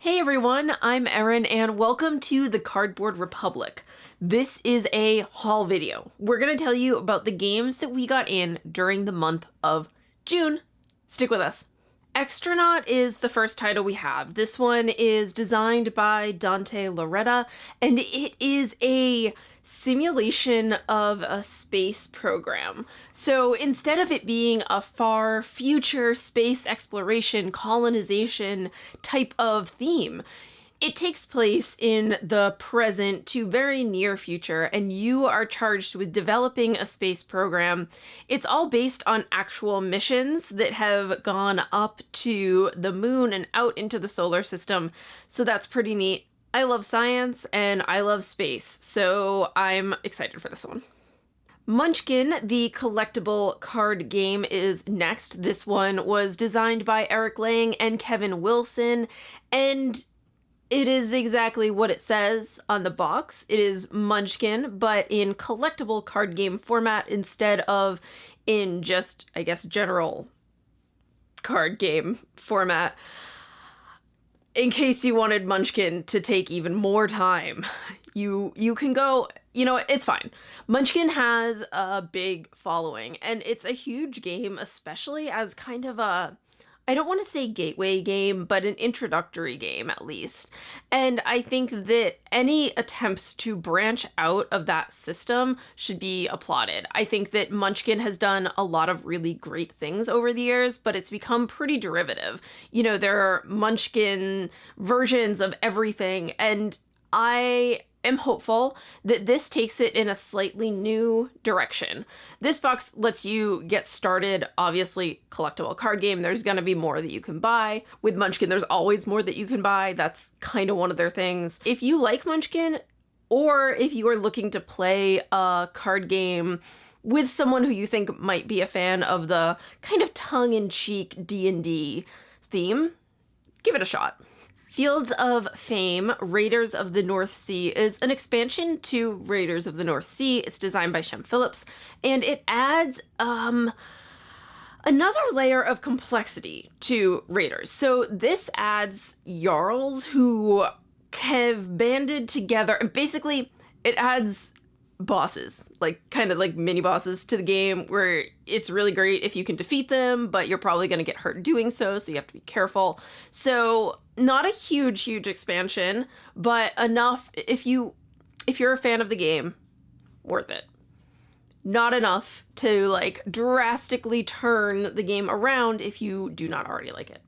Hey everyone, I'm Erin and welcome to the Cardboard Republic. This is a haul video. We're going to tell you about the games that we got in during the month of June. Stick with us. Extronaut is the first title we have. This one is designed by Dante Loretta, and it is a simulation of a space program. So instead of it being a far future space exploration, colonization type of theme, it takes place in the present to very near future, and you are charged with developing a space program. It's all based on actual missions that have gone up to the moon and out into the solar system, so that's pretty neat. I love science and I love space, so I'm excited for this one. Munchkin, the collectible card game, is next. This one was designed by Eric Lang and Kevin Wilson, and it is exactly what it says on the box. It is Munchkin, but in collectible card game format instead of in just, I guess, general card game format. In case you wanted Munchkin to take even more time, you can go, it's fine. Munchkin has a big following, and it's a huge game, especially as kind of a, I don't want to say gateway game, but an introductory game at least. And I think that any attempts to branch out of that system should be applauded. I think that Munchkin has done a lot of really great things over the years, but it's become pretty derivative. There are Munchkin versions of everything, and I am hopeful that this takes it in a slightly new direction. This box lets you get started. Obviously, collectible card game, there's gonna be more that you can buy. With Munchkin, there's always more that you can buy. That's kind of one of their things. If you like Munchkin, or if you are looking to play a card game with someone who you think might be a fan of the kind of tongue-in-cheek D&D theme, give it a shot. Fields of Fame, Raiders of the North Sea is an expansion to Raiders of the North Sea. It's designed by Shem Phillips, and it adds another layer of complexity to Raiders. So this adds Jarls who have banded together, and basically it adds bosses, kind of like mini bosses to the game, where it's really great if you can defeat them, but you're probably going to get hurt doing so you have to be careful. So not a huge expansion, but enough if you're a fan of the game, worth it. Not enough to drastically turn the game around if you do not already like it.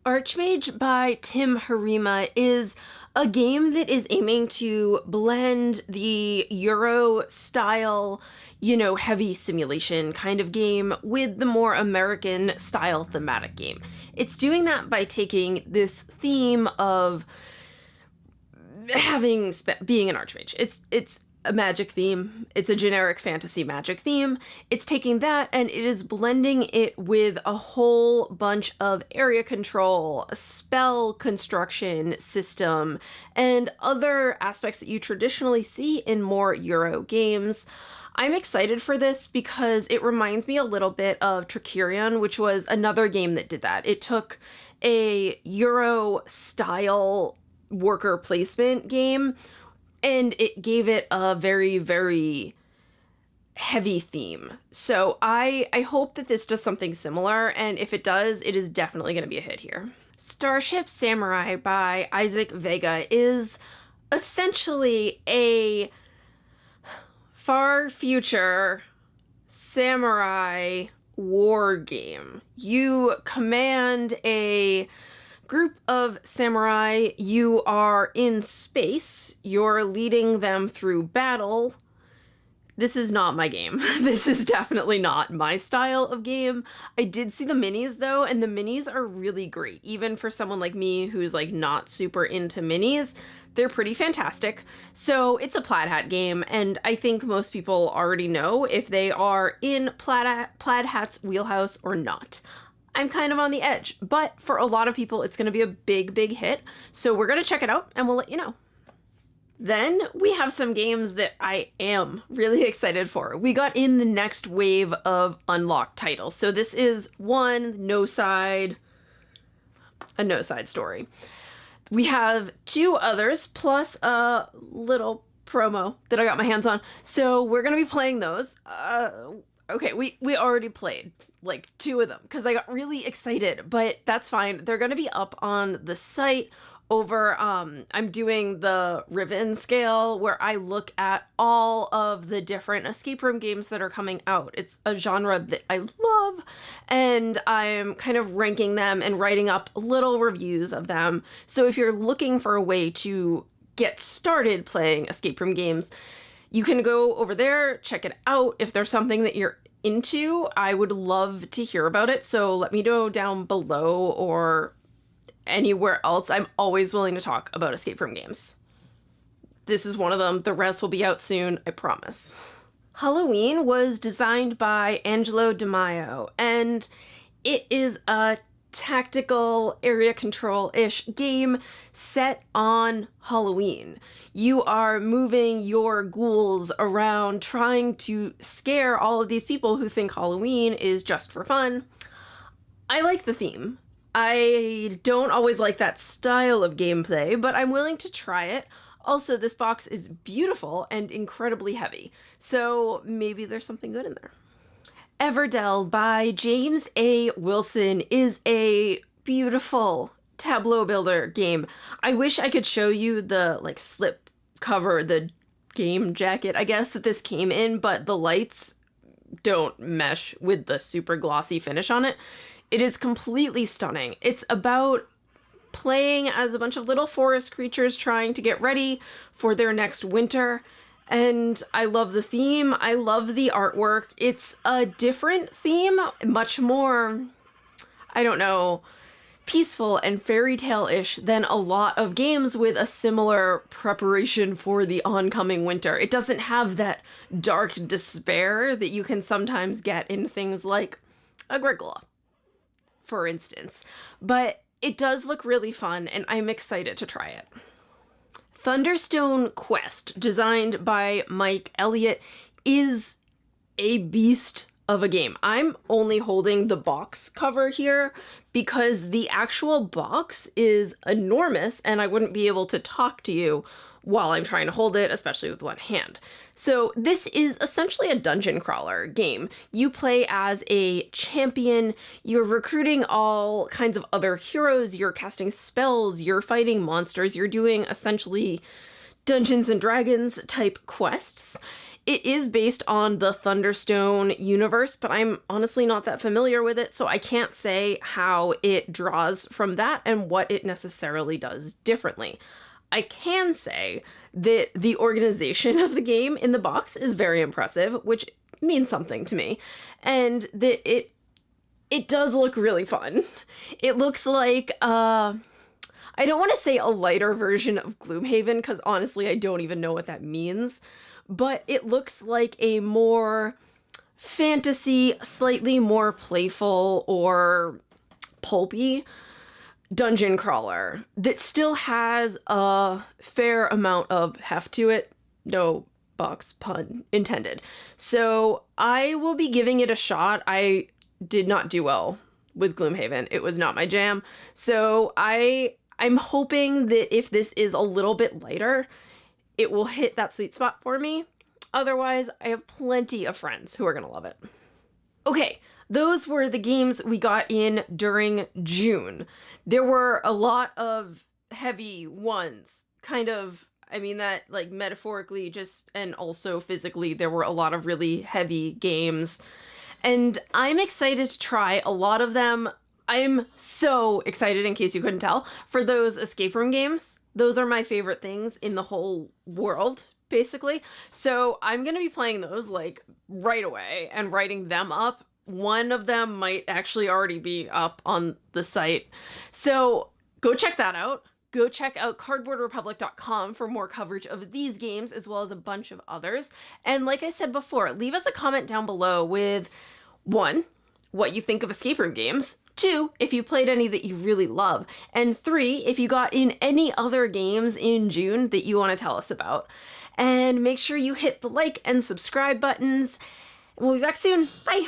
Archmage by Tim Harima is a game that is aiming to blend the Euro style, heavy simulation kind of game with the more American style thematic game. It's doing that by taking this theme of being an archmage. It's a magic theme. It's a generic fantasy magic theme. It's taking that and it is blending it with a whole bunch of area control, spell construction system, and other aspects that you traditionally see in more Euro games. I'm excited for this because it reminds me a little bit of Trickerion, which was another game that did that. It took a Euro style worker placement game and it gave it a very, very heavy theme. So I hope that this does something similar, and if it does, it is definitely going to be a hit here. Starship Samurai by Isaac Vega is essentially a far future samurai war game. You command a group of samurai, you are in space, you're leading them through battle. This is not my game. This is definitely not my style of game. I did see the minis though, and the minis are really great. Even for someone like me who's not super into minis, they're pretty fantastic. So it's a plaid hat game, and I think most people already know if they are in plaid hat's wheelhouse or not. I'm kind of on the edge, but for a lot of people, it's going to be a big hit. So we're going to check it out and we'll let you know. Then we have some games that I am really excited for. We got in the next wave of unlocked titles. So this is a no side story. We have 2 others plus a little promo that I got my hands on. So we're going to be playing those. Okay, we already played like 2 of them because I got really excited, but that's fine. They're going to be up on the site over, I'm doing the Riven Scale where I look at all of the different escape room games that are coming out. It's a genre that I love, and I'm kind of ranking them and writing up little reviews of them. So if you're looking for a way to get started playing escape room games, you can go over there, check it out. If there's something that you're into, I would love to hear about it. So let me know down below or anywhere else. I'm always willing to talk about escape room games. This is one of them. The rest will be out soon, I promise. Halloween was designed by Angelo Di Maio, and it is a tactical area control-ish game set on Halloween. You are moving your ghouls around trying to scare all of these people who think Halloween is just for fun. I like the theme. I don't always like that style of gameplay, but I'm willing to try it. Also, this box is beautiful and incredibly heavy, so maybe there's something good in there. Everdell by James A. Wilson is a beautiful tableau builder game. I wish I could show you the slip cover, the game jacket, I guess, that this came in, but the lights don't mesh with the super glossy finish on it. It is completely stunning. It's about playing as a bunch of little forest creatures trying to get ready for their next winter. And I love the theme. I love the artwork. It's a different theme, much more, I don't know, peaceful and fairy tale-ish than a lot of games with a similar preparation for the oncoming winter. It doesn't have that dark despair that you can sometimes get in things like Agricola, for instance. But it does look really fun, and I'm excited to try it. Thunderstone Quest, designed by Mike Elliott, is a beast of a game. I'm only holding the box cover here because the actual box is enormous and I wouldn't be able to talk to you while I'm trying to hold it, especially with one hand. So this is essentially a dungeon crawler game. You play as a champion, you're recruiting all kinds of other heroes, you're casting spells, you're fighting monsters, you're doing essentially Dungeons and Dragons type quests. It is based on the Thunderstone universe, but I'm honestly not that familiar with it, so I can't say how it draws from that and what it necessarily does differently. I can say that the organization of the game in the box is very impressive, which means something to me, and that it does look really fun. It looks like, I don't want to say a lighter version of Gloomhaven, because honestly I don't even know what that means, but it looks like a more fantasy, slightly more playful or pulpy dungeon crawler that still has a fair amount of heft to it. No box pun intended. So I will be giving it a shot. I did not do well with Gloomhaven. It was not my jam. So I'm hoping that if this is a little bit lighter, it will hit that sweet spot for me. Otherwise, I have plenty of friends who are gonna love it. Okay, those were the games we got in during June. There were a lot of heavy ones, kind of, I mean that like metaphorically just, and also physically, there were a lot of really heavy games. And I'm excited to try a lot of them. I'm so excited, in case you couldn't tell, for those escape room games. Those are my favorite things in the whole world, basically. So I'm gonna be playing those like right away and writing them up. One of them might actually already be up on the site. So go check that out. Go check out cardboardrepublic.com for more coverage of these games, as well as a bunch of others. And like I said before, leave us a comment down below with 1, what you think of escape room games, 2, if you played any that you really love, and 3, if you got in any other games in June that you want to tell us about. And make sure you hit the like and subscribe buttons. And we'll be back soon. Bye!